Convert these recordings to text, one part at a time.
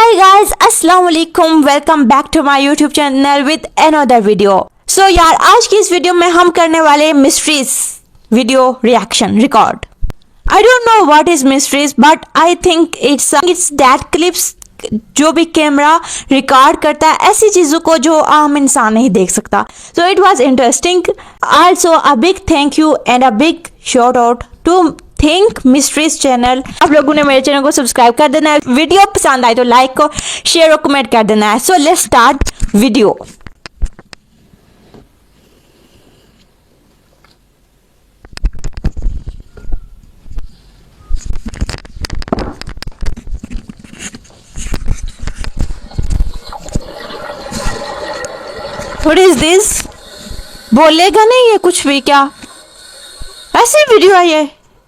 Hi guys, अस्सलाम वालेकुम, welcome back to my YouTube channel with another video. So यार, आज की इस वीडियो में हम करने वाले mysteries video reaction record. I don't know what is mysteries, but I think it's that clips जो भी कैमरा रिकॉर्ड करता है ऐसी चीजों को जो आम इंसान नहीं देख सकता। So it was interesting. Also a big thank you and a big shout out to Think Mysteries channel. आप लोगों ने मेरे चैनल को सब्सक्राइब कर देना है। वीडियो पसंद आए तो लाइक को शेयर और कमेंट कर देना है। So let's start video. What is this? बोलेगा नहीं ये कुछ भी क्या? ऐसी वीडियो है ये?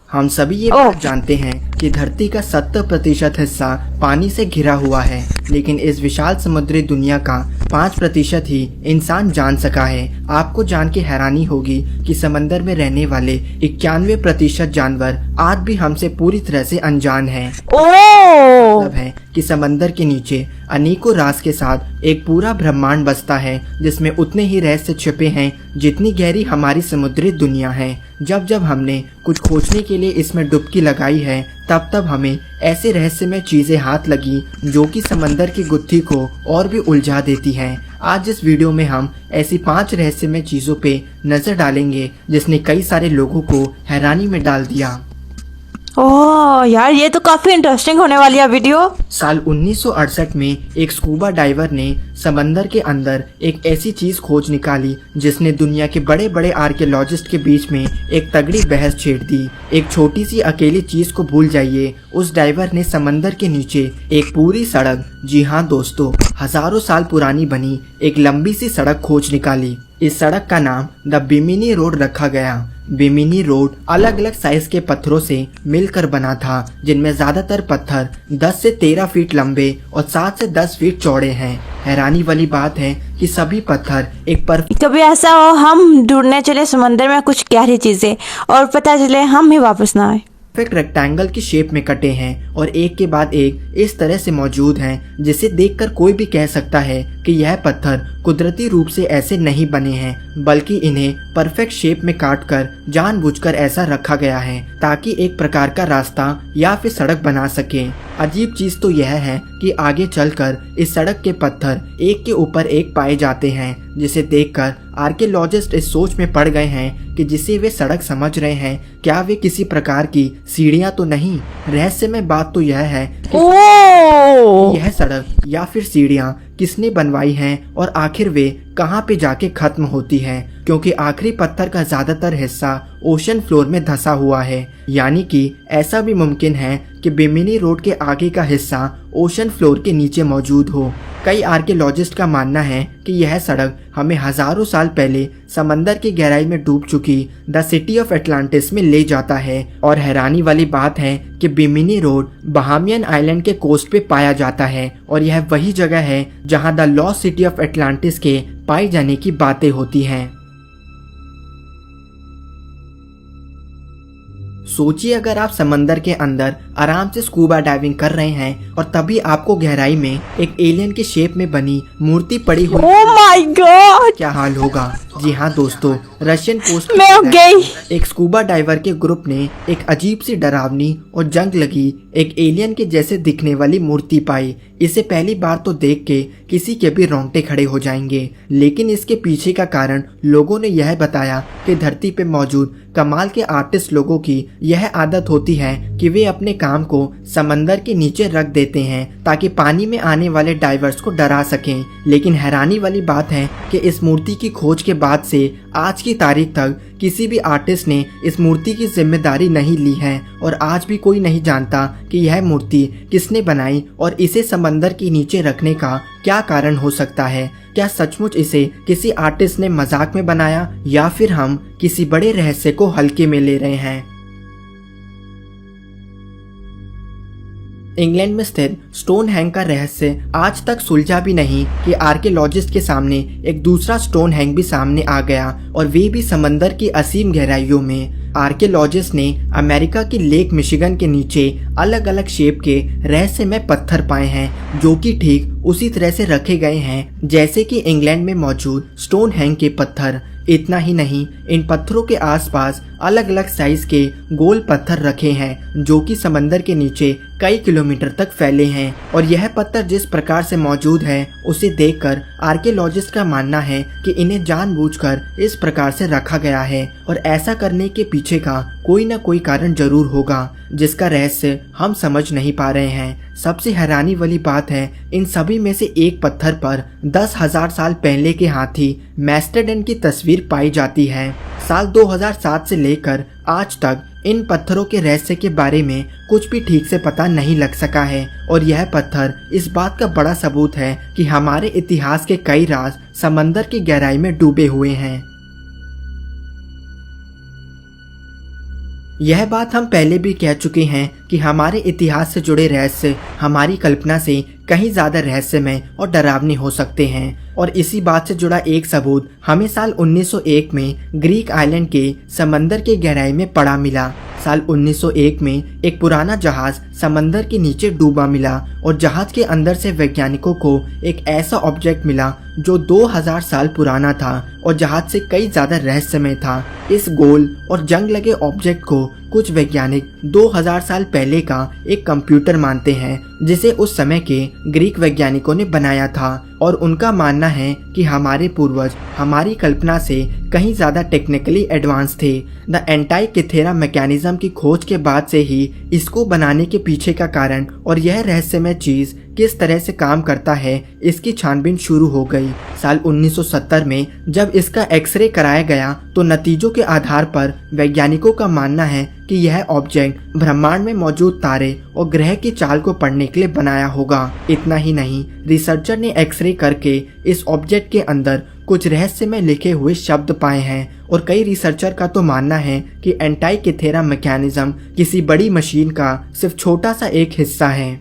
हम सभी ये बात जानते हैं कि धरती का 70% हिस्सा पानी से घिरा हुआ है, लेकिन इस विशाल समुद्री दुनिया का 5% ही इंसान जान सका है। आपको जान के हैरानी होगी कि समंदर में रहने वाले 91% जानवर आज भी हमसे पूरी तरह से अनजान हैं। मतलब है कि समंदर के नीचे अनेकों राज के साथ एक पूरा ब्रह्मांड बसता है, जिसमें उतने ही रहस्य छिपे हैं जितनी गहरी हमारी समुद्री दुनिया है। जब जब हमने कुछ खोजने के लिए इसमें डुबकी लगाई है, तब तब हमें ऐसे रहस्यमय चीजें हाथ लगी जो कि समंदर की गुत्थी को और भी उलझा देती हैं। आज इस वीडियो में हम ऐसी 5 रहस्यमय चीजों पे नजर डालेंगे जिसने कई सारे लोगों को हैरानी में डाल दिया। ओह यार, ये तो काफी इंटरेस्टिंग होने वाली है वीडियो। साल 1968 में एक स्कूबा डाइवर ने समंदर के अंदर एक ऐसी चीज खोज निकाली जिसने दुनिया के बड़े बड़े आर्कियोलॉजिस्ट के बीच में एक तगड़ी बहस छेड़ दी। एक छोटी सी अकेली चीज को भूल जाइए, उस डाइवर ने समंदर के नीचे एक पूरी सड़क, जी हाँ दोस्तों, हजारों साल पुरानी बनी एक लंबी सी सड़क खोज निकाली। इस सड़क का नाम द बिमिनी रोड रखा गया। बिमिनी रोड अलग अलग साइज के पत्थरों से मिलकर बना था, जिनमें ज्यादातर पत्थर 10 से 13 फीट लंबे और 7 से 10 फीट चौड़े हैं। हैरानी वाली बात है कि सभी पत्थर एक कभी ऐसा हो हम ढूंढने चले समंदर में कुछ गहरी चीजें और पता चले हम ही वापस ना आए। परफेक्ट रेक्टेंगल की शेप में कटे हैं और एक के बाद एक इस तरह से मौजूद हैं जिसे देखकर कोई भी कह सकता है कि यह पत्थर कुदरती रूप से ऐसे नहीं बने हैं, बल्कि इन्हें परफेक्ट शेप में काटकर जानबूझकर ऐसा रखा गया है ताकि एक प्रकार का रास्ता या फिर सड़क बना सके। अजीब चीज तो यह है कि आगे चलकर इस सड़क के पत्थर एक के ऊपर एक पाए जाते हैं, जिसे देखकर आर्कियोलॉजिस्ट इस सोच में पड़ गए हैं कि जिसे वे सड़क समझ रहे हैं, क्या वे किसी प्रकार की सीढ़ियां तो नहीं। रहस्यमय बात तो यह है कि यह सड़क या फिर सीढ़ियां किसने बनवाई हैं और आखिर वे कहां पे जाके खत्म होती हैं, क्योंकि आखिरी पत्थर का ज्यादातर हिस्सा ओशन फ्लोर में धंसा हुआ है। यानी कि ऐसा भी मुमकिन है कि बिमिनी रोड के आगे का हिस्सा ओशन फ्लोर के नीचे मौजूद हो। कई आर्कियोलॉजिस्ट का मानना है कि यह सड़क हमें हजारों साल पहले समंदर की गहराई में डूब चुकी द सिटी ऑफ एटलांटिस में ले जाता है। और हैरानी वाली बात है कि बिमिनी रोड बहामियन आइलैंड के कोस्ट पे पाया जाता है और यह वही जगह है जहां the lost city of Atlantis के पाए जाने की बातें होती हैं। सोचिए, अगर आप समंदर के अंदर आराम से स्कूबा डाइविंग कर रहे हैं और तभी आपको गहराई में एक एलियन की शेप में बनी मूर्ति पड़ी हुई। ओह माय गॉड, क्या हाल होगा। जी हाँ दोस्तों, रशियन कोस्ट एक स्कूबा डाइवर के ग्रुप ने एक अजीब सी डरावनी और जंग लगी एक एलियन के जैसे दिखने वाली मूर्ति पाई। इसे पहली बार तो देख के किसी के भी रोंगटे खड़े हो जाएंगे, लेकिन इसके पीछे का कारण लोगों ने यह बताया कि धरती पे मौजूद कमाल के आर्टिस्ट लोगों की यह आदत होती है कि वे अपने काम को समंदर के नीचे रख देते हैं ताकि पानी में आने वाले डाइवर्स को डरा सकें। लेकिन हैरानी वाली बात है कि इस मूर्ति की खोज के बाद से आज की तारीख तक किसी भी आर्टिस्ट ने इस मूर्ति की जिम्मेदारी नहीं ली है और आज भी कोई नहीं जानता कि यह मूर्ति किसने बनाई और इसे समंदर के नीचे रखने का क्या कारण हो सकता है। क्या सचमुच इसे किसी आर्टिस्ट ने मजाक में बनाया या फिर हम किसी बड़े रहस्य को हल्के में ले रहे हैं। क्या सचमुच इसे किसी आर्टिस्ट ने मजाक में बनाया या फिर हम किसी बड़े रहस्य को हल्के में ले रहे हैं। इंग्लैंड में स्थित स्टोनहेंज का रहस्य आज तक सुलझा भी नहीं कि आर्कियोलॉजिस्ट के सामने एक दूसरा स्टोनहेंज भी सामने आ गया और वे भी समंदर की असीम गहराइयों में। आर्कियोलॉजिस्ट ने अमेरिका की लेक मिशिगन के नीचे अलग अलग शेप के रहस्यमय पत्थर पाए हैं जो कि ठीक उसी तरह से रखे गए हैं जैसे कि इंग्लैंड में मौजूद स्टोनहेंज के पत्थर। इतना ही नहीं, इन पत्थरों के आसपास अलग अलग साइज के गोल पत्थर रखे हैं जो कि समंदर के नीचे कई किलोमीटर तक फैले हैं। और यह पत्थर जिस प्रकार से मौजूद है उसे देखकर आर्कियोलॉजिस्ट का मानना है कि इन्हें जानबूझकर इस प्रकार से रखा गया है और ऐसा करने के पीछे का कोई न कोई कारण जरूर होगा जिसका रहस्य हम समझ नहीं पा रहे हैं। सबसे हैरानी वाली बात है, इन सभी में से एक पत्थर पर 10,000 साल पहले के हाथी मैस्टेडन की तस्वीर पाई जाती है। साल 2007 से लेकर आज तक इन पत्थरों के रहस्य के बारे में कुछ भी ठीक से पता नहीं लग सका है और यह पत्थर इस बात का बड़ा सबूत है कि हमारे इतिहास के कई राज समंदर की गहराई में डूबे हुए हैं। यह बात हम पहले भी कह चुके हैं कि हमारे इतिहास से जुड़े रहस्य हमारी कल्पना से कहीं ज्यादा रहस्यमय और डरावने हो सकते हैं। और इसी बात से जुड़ा एक सबूत हमें साल 1901 में ग्रीक आइलैंड के समंदर की गहराई में पड़ा मिला। साल 1901 में एक पुराना जहाज समंदर के नीचे डूबा मिला और जहाज के अंदर से वैज्ञानिकों को एक ऐसा ऑब्जेक्ट मिला जो 2000 साल पुराना था और जहाज से कई ज्यादा रहस्यमय था। इस गोल और जंग लगे ऑब्जेक्ट को कुछ वैज्ञानिक 2000 साल पहले का एक कंप्यूटर मानते हैं जिसे उस समय के ग्रीक वैज्ञानिकों ने बनाया था और उनका मानना है कि हमारे पूर्वज हमारी कल्पना से कहीं ज्यादा टेक्निकली एडवांस थे। द एंटाइकिथेरा मैकेनिज्म की खोज के बाद से ही इसको बनाने के पीछे का कारण और यह रहस्यमय चीज किस तरह से काम करता है इसकी छानबीन शुरू हो गई। साल 1970 में जब इसका एक्सरे कराया गया तो नतीजों के आधार पर वैज्ञानिकों का मानना है कि यह ऑब्जेक्ट ब्रह्मांड में मौजूद तारे और ग्रह की चाल को पढ़ने के लिए बनाया होगा। इतना ही नहीं, रिसर्चर ने एक्सरे करके इस ऑब्जेक्ट के अंदर कुछ रहस्य में लिखे हुए शब्द पाए हैं और कई रिसर्चर का तो मानना है कि एंटाइकिथेरा मैकेनिज्म किसी बड़ी मशीन का सिर्फ छोटा सा एक हिस्सा है।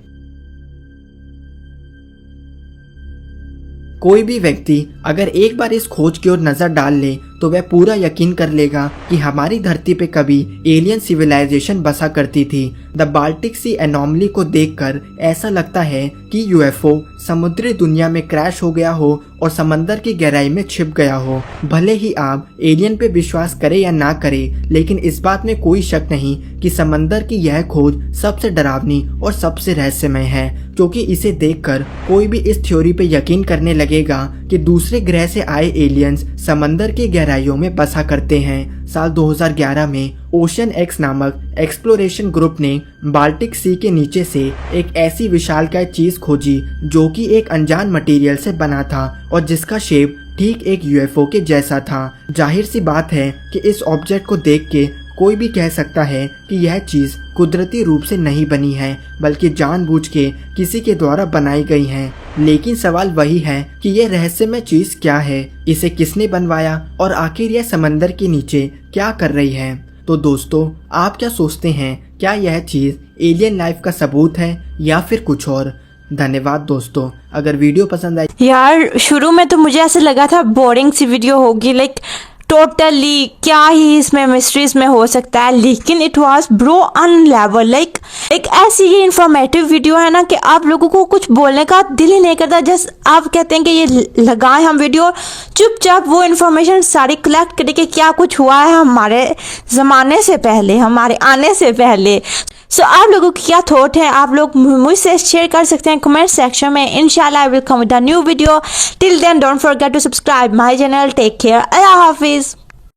कोई भी व्यक्ति अगर एक बार इस खोज की ओर नजर डाल ले तो वह पूरा यकीन कर लेगा कि हमारी धरती पे कभी एलियन सिविलाइजेशन बसा करती थी। द बाल्टिक सी एनोमली को देखकर ऐसा लगता है कि यूएफओ समुद्री दुनिया में क्रैश हो गया हो और समंदर की गहराई में छिप गया हो। भले ही आप एलियन पे विश्वास करें या ना करें, लेकिन इस बात में कोई शक नहीं कि समंदर की यह खोज सबसे डरावनी और सबसे रहस्यमय है, क्योंकि इसे देखकर कोई भी इस थ्योरी पे यकीन करने लगेगा कि दूसरे ग्रह से आए एलियंस समंदर की गहराइयों में बसा करते हैं। साल 2011 में ओशन एक्स नामक एक्सप्लोरेशन ग्रुप ने बाल्टिक सी के नीचे से एक ऐसी विशालकाय चीज खोजी जो कि एक अनजान मटेरियल से बना था और जिसका शेप ठीक एक यूएफओ के जैसा था। जाहिर सी बात है कि इस ऑब्जेक्ट को देख के कोई भी कह सकता है कि यह चीज कुदरती रूप से नहीं बनी है, बल्कि जानबूझ के किसी के द्वारा बनाई गई है। लेकिन सवाल वही है कि यह रहस्यमय चीज क्या है, इसे किसने बनवाया और आखिर यह समंदर के नीचे क्या कर रही है। तो दोस्तों, आप क्या सोचते हैं, क्या यह चीज एलियन लाइफ का सबूत है या फिर कुछ और? धन्यवाद दोस्तों। अगर वीडियो पसंद आई यार, शुरू में तो मुझे ऐसा लगा था बोरिंग सी वीडियो होगी, लाइक टोटली क्या ही इसमें मिस्ट्रीज में हो सकता है, लेकिन it was bro on level. Like एक ऐसी ये इंफॉर्मेटिव वीडियो है ना कि आप लोगों को कुछ बोलने का दिल ही नहीं करता। जस्ट आप कहते हैं कि ये लगाएं हम वीडियो, चुपचाप वो इन्फॉर्मेशन सारी कलेक्ट करके क्या कुछ हुआ है हमारे ज़माने से पहले, हमारे आने से पहले। सो आप लोगों की क्या थॉट है, आप लोग मुझसे शेयर कर सकते हैं कमेंट सेक्शन में। इंशाल्लाह I will come with a new video. Till then don't forget to subscribe my channel. Take care, अल्लाह हाफिज़।